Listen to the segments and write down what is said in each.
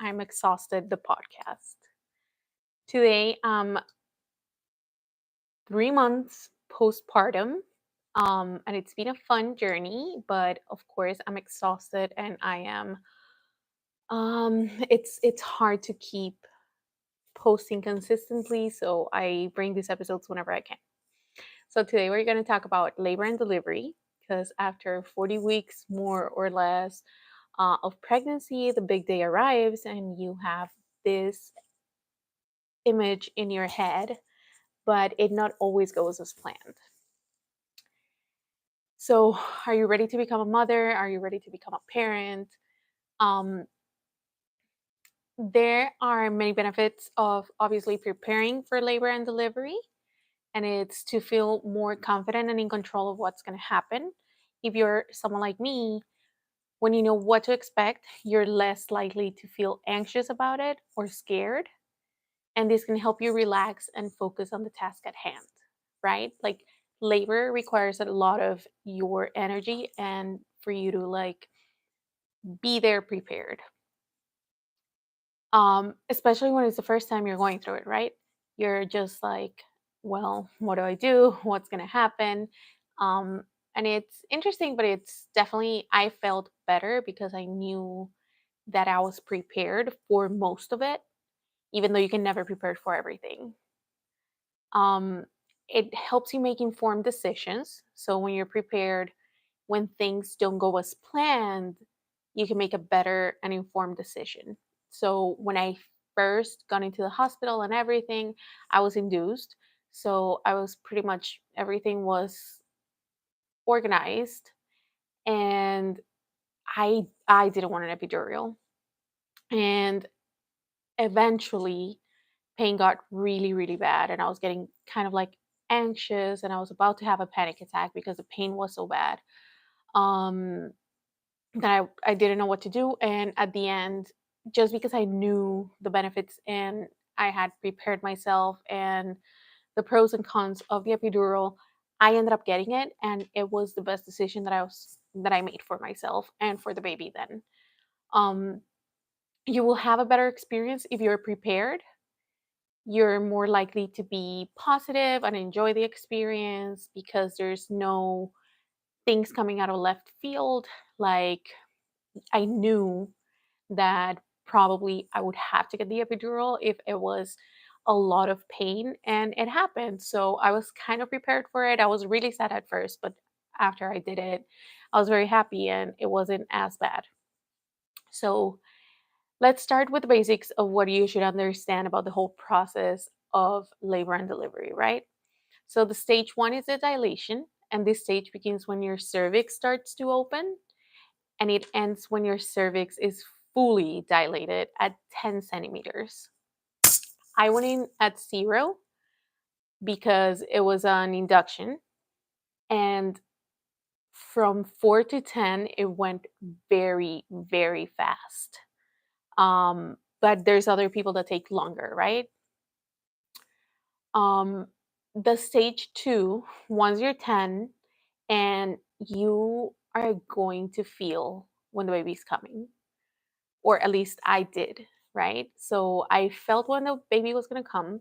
I'm Exhausted, the podcast. Today, I'm 3 months postpartum, and it's been a fun journey, but of course, I'm exhausted and I am. It's hard to keep posting consistently, so I bring these episodes whenever I can. So today, we're going to talk about labor and delivery because after 40 weeks, more or less, of pregnancy, the big day arrives, and you have this image in your head, but it not always goes as planned. So, are you ready to become a mother? Are you ready to become a parent? Um, there are many benefits of obviously preparing for labor and delivery, and it's to feel more confident and in control of what's going to happen. If you're someone like me, when you know what to expect, you're less likely to feel anxious about it or scared. And this can help you relax and focus on the task at hand, right? Like labor requires a lot of your energy and for you to like be there prepared. Especially when it's the first time you're going through it, right? You're just like, well, what do I do? What's going to happen? Um and it's interesting, but it's definitely I felt better because I knew that I was prepared for most of it, even though you can never prepare for everything. um, it helps you make informed decisions. So when you're prepared, when things don't go as planned, you can make a better and informed decision. So when I first got into the hospital and everything, I was induced. So I was pretty much everything was organized, and I didn't want an epidural. And eventually pain got really, really bad, and I was getting kind of like anxious, and I was about to have a panic attack because the pain was so bad. Um, that I didn't know what to do. And at the end, just because I knew the benefits and I had prepared myself and the pros and cons of the epidural, I ended up getting it, and it was the best decision that I made for myself and for the baby then. Um, you will have a better experience if you're prepared. You're more likely to be positive and enjoy the experience because there's no things coming out of left field. Like, I knew that probably I would have to get the epidural if it was a lot of pain, and it happened. So I was kind of prepared for it. I was really sad at first, but after I did it, I was very happy and it wasn't as bad. So let's start with the basics of what you should understand about the whole process of labor and delivery, right? So the stage one is the dilation, and this stage begins when your cervix starts to open, and it ends when your cervix is fully dilated at 10 centimeters. I went in at 0 because it was an induction, and from 4 to 10, it went very, very fast. But there's other people that take longer, right? Um, the stage two, once you're 10, and you are going to feel when the baby's coming, or at least I did, right? So I felt when the baby was going to come,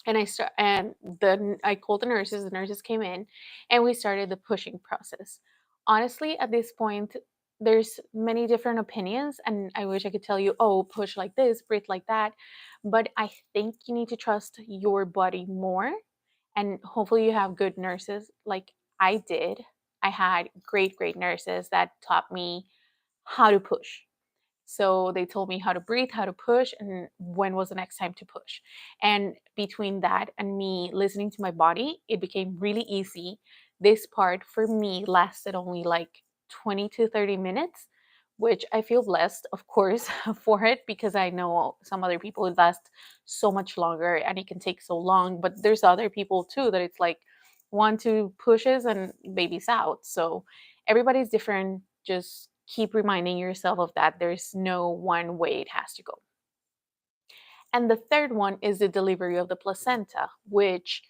and I called the nurses came in, and we started the pushing process. Honestly, at this point, there's many different opinions, and I wish I could tell you, oh, push like this, breathe like that, but I think you need to trust your body more, and hopefully you have good nurses like I did. I had great nurses that taught me how to push. So they told me how to breathe, how to push, and when was the next time to push. And between that and me listening to my body, it became really easy. This part for me lasted only like 20 to 30 minutes, which I feel blessed, of course, for it, because I know some other people it lasts so much longer and it can take so long. But there's other people too that it's like 1, 2 pushes and baby's out. So everybody's different. Just keep reminding yourself of that. There's no one way it has to go. And the third one is the delivery of the placenta, which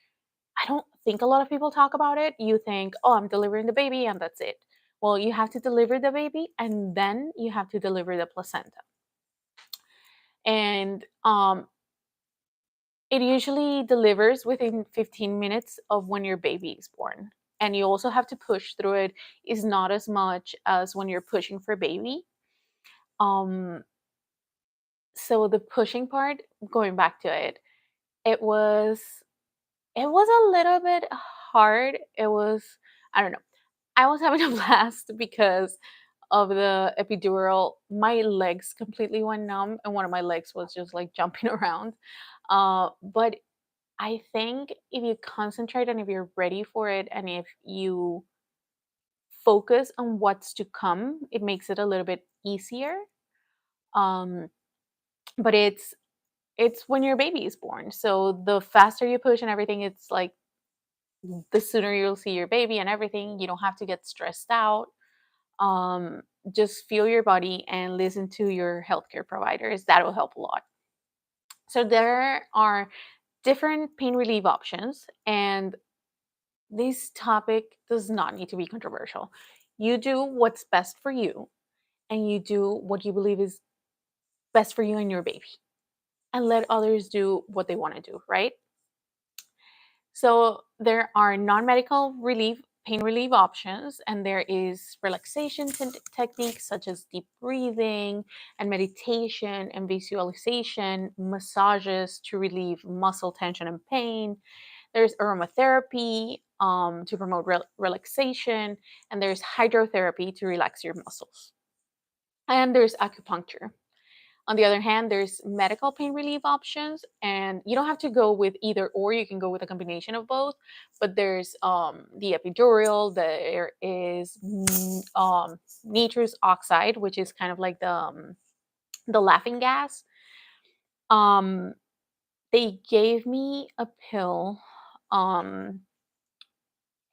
I don't think a lot of people talk about it. You think, oh, I'm delivering the baby and that's it. Well, you have to deliver the baby and then you have to deliver the placenta. And it usually delivers within 15 minutes of when your baby is born. And you also have to push through it. Is not as much as when you're pushing for baby. Um, so the pushing part, going back to it, it was it was a little bit hard. It was, I don't know. I was having a blast because of the epidural. My legs completely went numb, and one of my legs was just like jumping around. But I think if you concentrate and if you're ready for it, and if you focus on what's to come, it makes it a little bit easier. Um, but it's when your baby is born. So the faster you push and everything, it's like the sooner you'll see your baby and everything. You don't have to get stressed out. Um, just feel your body and listen to your healthcare providers. That will help a lot. So there are different pain relief options, and this topic does not need to be controversial. You do what's best for you, and you do what you believe is best for you and your baby, and let others do what they want to do, right? So there are non-medical relief pain relief options, and there is relaxation techniques such as deep breathing and meditation and visualization, massages to relieve muscle tension and pain. There's aromatherapy to promote relaxation, and there's hydrotherapy to relax your muscles. And there's acupuncture. On the other hand, there's medical pain relief options, and you don't have to go with either or. You can go with a combination of both. But there's the epidural. There is nitrous oxide, which is kind of like the laughing gas. Um, they gave me a pill, um,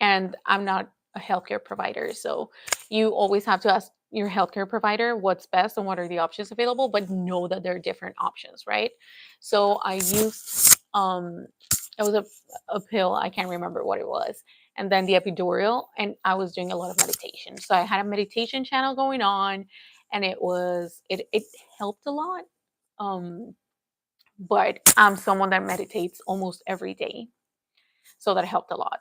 and I'm not a healthcare provider, so you always have to ask your healthcare provider what's best and what are the options available, but know that there are different options, right? So I used it was a pill, I can't remember what it was, and then the epidural, and I was doing a lot of meditation. So I had a meditation channel going on, and it helped a lot. Um, but I'm someone that meditates almost every day, so that helped a lot.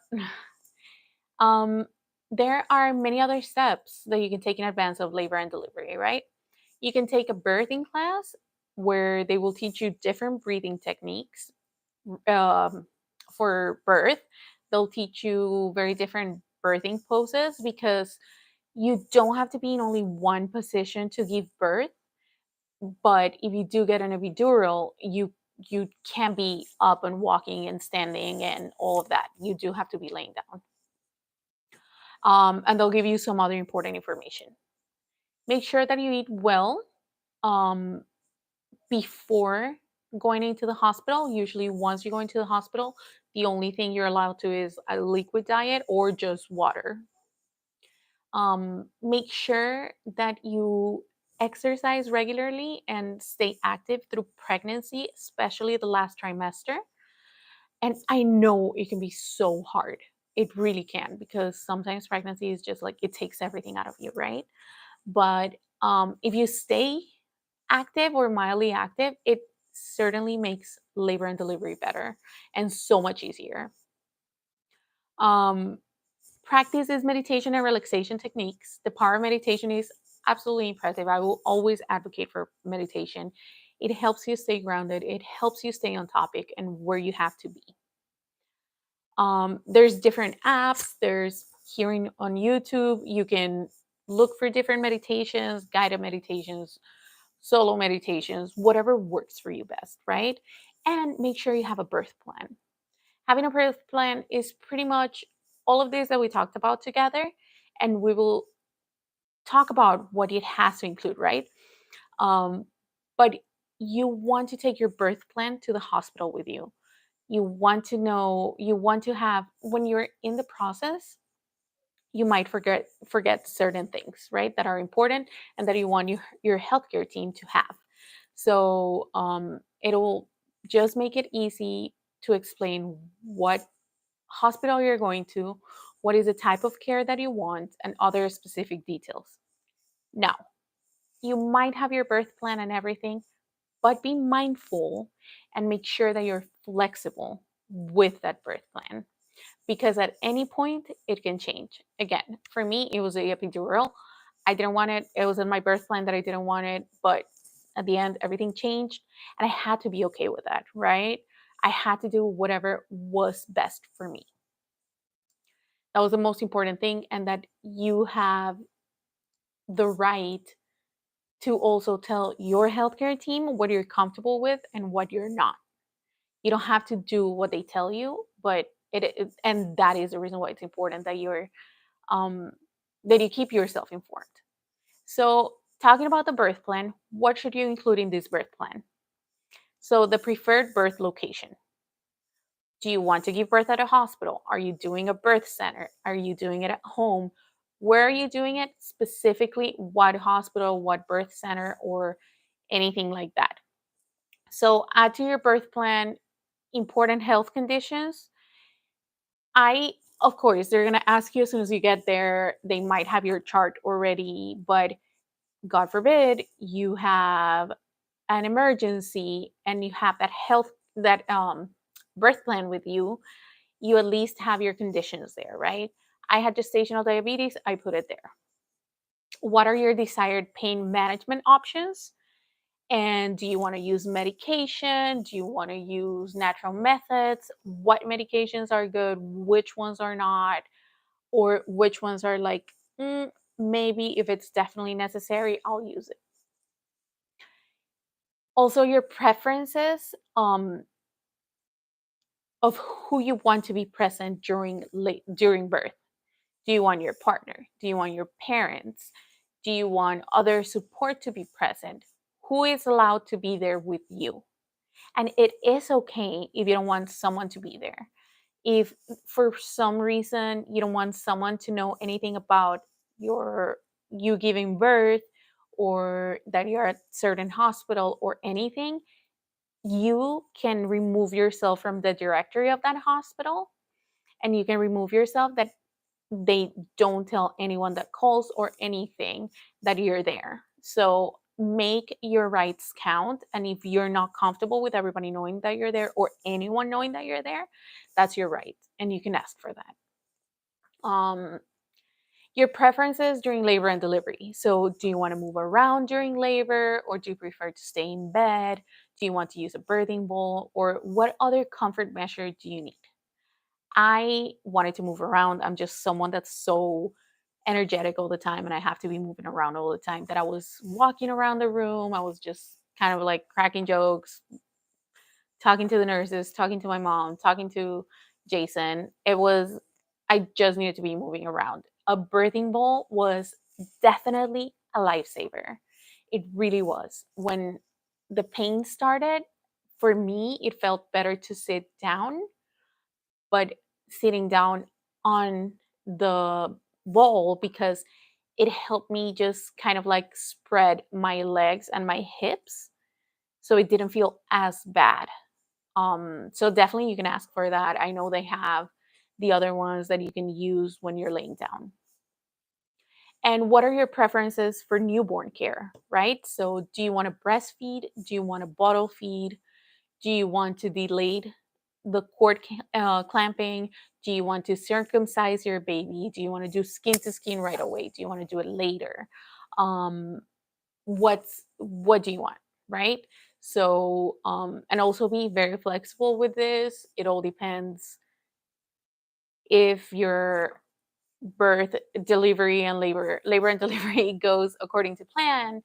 Um, there are many other steps that you can take in advance of labor and delivery, right? You can take a birthing class where they will teach you different breathing techniques um, for birth. They'll teach you very different birthing poses because you don't have to be in only one position to give birth. But if you do get an epidural, you can't be up and walking and standing and all of that. You do have to be laying down. And they'll give you some other important information. Make sure that you eat well um, before going into the hospital. Usually, once you go into the hospital, the only thing you're allowed to is a liquid diet or just water. Make sure that you exercise regularly and stay active through pregnancy, especially the last trimester. And I know it can be so hard. It really can, because sometimes pregnancy is just like it takes everything out of you, right? But if you stay active or mildly active, it certainly makes labor and delivery better and so much easier. Um, Practice is meditation and relaxation techniques. The power of meditation is absolutely impressive. I will always advocate for meditation. It helps you stay grounded, it helps you stay on topic and where you have to be. There's different apps, there's hearing on YouTube. You can look for different meditations, guided meditations, solo meditations, whatever works for you best, right? And make sure you have a birth plan. Having a birth plan is pretty much all of this that we talked about together, and we will talk about what it has to include, right? Um, but you want to take your birth plan to the hospital with you. You want to know, you want to have, when you're in the process, you might forget certain things, right, that are important and that you want your healthcare team to have. So it'll just make it easy to explain what hospital you're going to, what is the type of care that you want, and other specific details. Now, you might have your birth plan and everything, but be mindful and make sure that you're flexible with that birth plan, because at any point it can change. Again, for me, it was a epidural. I didn't want it. It was in my birth plan that I didn't want it, but at the end, everything changed, and I had to be okay with that, right? I had to do whatever was best for me. That was the most important thing, and that you have the right to also tell your healthcare team what you're comfortable with and what you're not. You don't have to do what they tell you, but and that is the reason why it's important um that you keep yourself informed. So, talking about the birth plan, what should you include in this birth plan? So, the preferred birth location. Do you want to give birth at a hospital? Are you doing a birth center? Are you doing it at home? Where are you doing it? Specifically, what hospital, what birth center, or anything like that. So, add to your birth plan important health conditions. I, of course, they're going to ask you as soon as you get there. They might have your chart already, but God forbid you have an emergency and you have that birth plan with you, you at least have your conditions there, right? I had gestational diabetes, I put it there. What are your desired pain management options? And do you want to use medication? Do you want to use natural methods? What medications are good? Which ones are not? Or which ones are like, "Mm, maybe if it's definitely necessary, I'll use it." Also, your preferences of who you want to be present during birth. Do you want your partner? Do you want your parents? Do you want other support to be present? Who is allowed to be there with you? And it is okay if you don't want someone to be there. If for some reason you don't want someone to know anything about your you giving birth, or that you're at certain hospital or anything, you can remove yourself from the directory of that hospital, and you can remove yourself that they don't tell anyone that calls or anything that you're there. So make your rights count. And if you're not comfortable with everybody knowing that you're there or anyone knowing that you're there, that's your right. And you can ask for that. Um, your preferences during labor and delivery. So, do you want to move around during labor, or do you prefer to stay in bed? Do you want to use a birthing bowl, or what other comfort measure do you need? I wanted to move around. I'm just someone that's so energetic all the time, and I have to be moving around all the time, that I was walking around the room. I was just kind of like cracking jokes, talking to the nurses, talking to my mom, talking to Jason. I just needed to be moving around. A birthing bowl was definitely a lifesaver. It really was. When the pain started, for me, it felt better to sit down, but sitting down on the bowl, because it helped me just kind of like spread my legs and my hips so it didn't feel as bad. So definitely you can ask for that. I know they have the other ones that you can use when you're laying down. And what are your preferences for newborn care, right? So do you want to breastfeed? Do you want to bottle feed? Do you want to delay the clamping? Do you want to circumcise your baby? Do you want to do skin to skin right away? Do you want to do it later? Um, what do you want, right? So and also be very flexible with this. It all depends if your birth, delivery, and labor and delivery goes according to plan,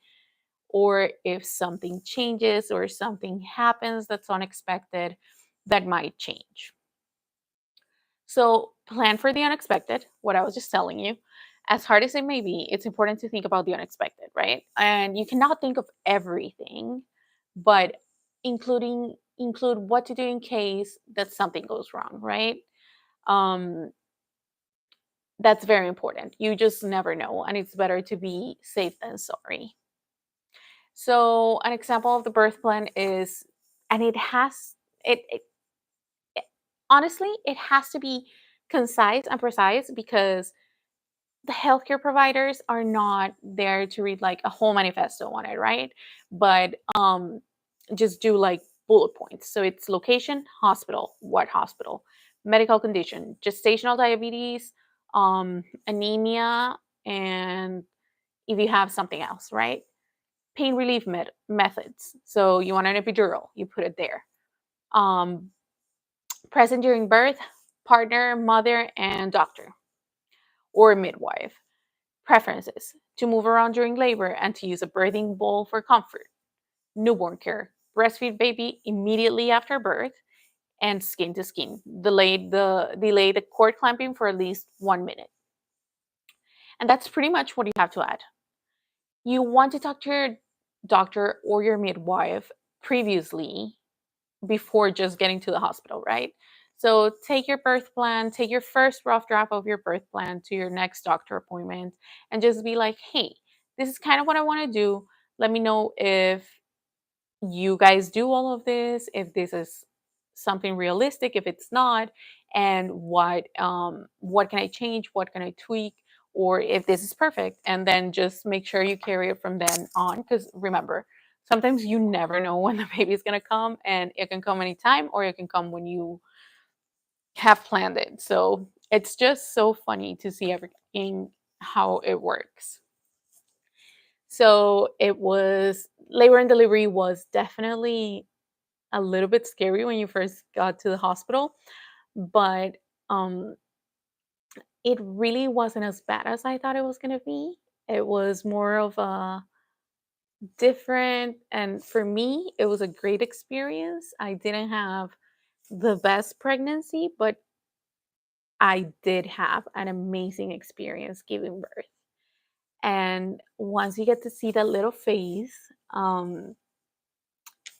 or if something changes or something happens that's unexpected, that might change. So plan for the unexpected, what I was just telling you. As hard as it may be, it's important to think about the unexpected, right? And you cannot think of everything, but include what to do in case that something goes wrong, right? Um, that's very important. You just never know, and it's better to be safe than sorry. So an example of the birth plan is, and it honestly, it has to be concise and precise, because the healthcare providers are not there to read like a whole manifesto on it, right? But just do like bullet points. So it's location, hospital, what hospital, medical condition, gestational diabetes, anemia, and if you have something else, right? Pain relief methods. So you want an epidural, you put it there. Um, Present during birth, partner, mother, and doctor or midwife. Preferences to move around during labor and to use a birthing bowl for comfort. Newborn care, breastfeed baby immediately after birth, and skin to skin. Delay the cord clamping for at least 1 minute. And that's pretty much what you have to add. You want to talk to your doctor or your midwife previously before just getting to the hospital, right? So take your birth plan, take your first rough draft of your birth plan to your next doctor appointment and just be like, hey, this is kind of what I want to do. Let me know if you guys do all of this, if this is something realistic, if it's not, and what can I change, what can I tweak, or if this is perfect. And then just make sure you carry it from then on, because remember, sometimes you never know when the baby is going to come, and it can come anytime or it can come when you have planned it. So it's just so funny to see everything how it works. So it was labor and delivery was definitely a little bit scary when you first got to the hospital, but um, it really wasn't as bad as I thought it was going to be. It was more of a different, and for me, it was a great experience. I didn't have the best pregnancy, but I did have an amazing experience giving birth. And once you get to see that little face,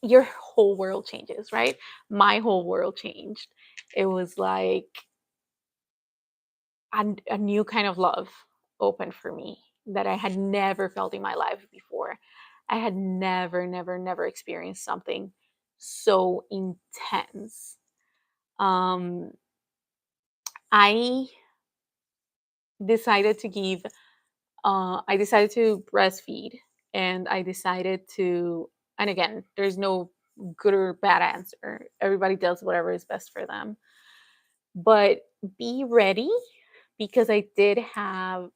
your whole world changes, right? My whole world changed. It was like a new kind of love opened for me that I had never felt in my life before. I had never experienced something so intense. Um, I decided to I decided to breastfeed, and I decided to, and again, there's no good or bad answer. Everybody does whatever is best for them. But be ready, because I did have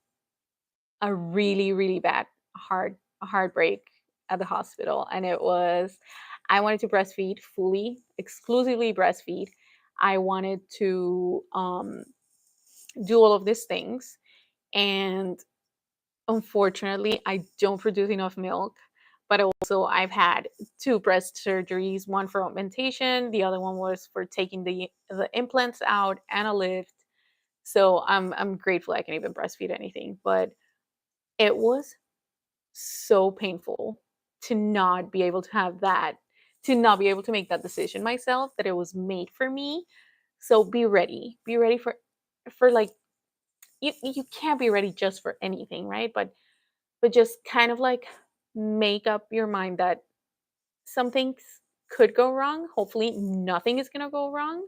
a really bad heartbreak at the hospital, and it was, I wanted to breastfeed fully, exclusively breastfeed. I wanted to do all of these things, and unfortunately I don't produce enough milk. But also I've had two breast surgeries, one for augmentation, the other one was for taking the implants out, and a lift. So I'm grateful I can even breastfeed anything, but it was so painful to not be able to have that, to not be able to make that decision myself, that it was made for me. So be ready. Be ready for like, you can't be ready just for anything, right? But just kind of like make up your mind that some things could go wrong. Hopefully nothing is going to go wrong.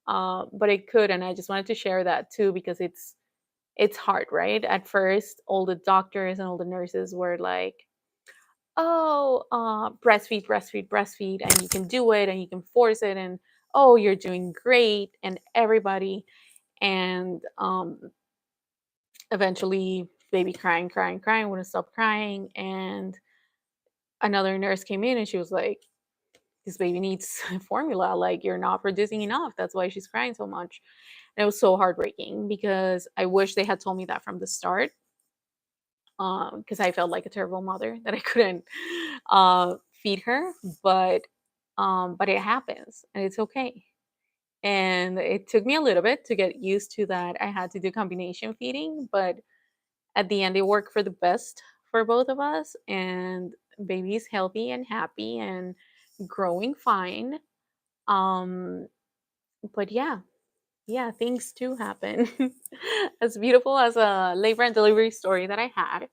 But it could, and I just wanted to share that too, because it's hard, right? At first all the doctors and all the nurses were like, oh, breastfeed, breastfeed, breastfeed, and you can do it and you can force it, and oh, you're doing great, and everybody. And eventually, baby crying, crying, crying, wouldn't stop crying. And another nurse came in and she was like, this baby needs formula. Like, you're not producing enough. That's why she's crying so much. And it was so heartbreaking, because I wish they had told me that from the start. Because I felt like a terrible mother that I couldn't feed her, but it happens and it's okay. And it took me a little bit to get used to that. I had to do combination feeding, but at the end, it worked for the best for both of us. And baby's healthy and happy and growing fine. Um, but yeah, yeah, things do happen. As beautiful as a labor and delivery story that I had,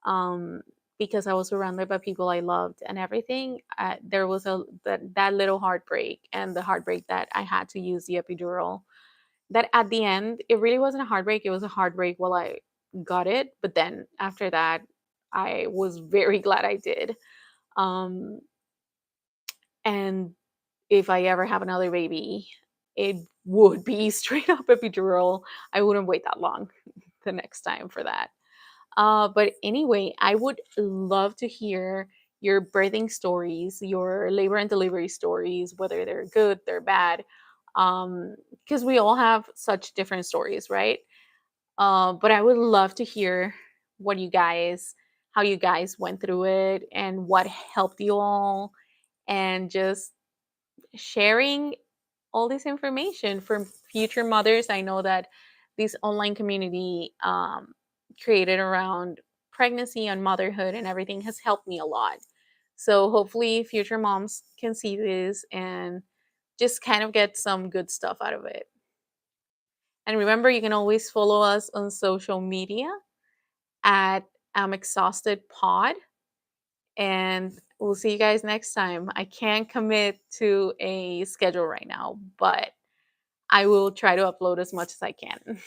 um, because I was surrounded by people I loved and everything. There was that little heartbreak, and the heartbreak that I had to use the epidural. That at the end, it really wasn't a heartbreak. It was a heartbreak while I got it, but then after that, I was very glad I did. Um, And if I ever have another baby, it would be straight up epidural. I wouldn't wait that long the next time for that. But anyway, I would love to hear your birthing stories, your labor and delivery stories, whether they're good, they're bad, because we all have such different stories, right? But I would love to hear what you guys, how you guys went through it, and what helped you all, and just sharing all this information for future mothers. I know that this online community created around pregnancy and motherhood and everything has helped me a lot. So hopefully, future moms can see this and just kind of get some good stuff out of it. And remember, you can always follow us on social media at I'm Exhausted Pod. And we'll see you guys next time. I can't commit to a schedule right now, but I will try to upload as much as I can.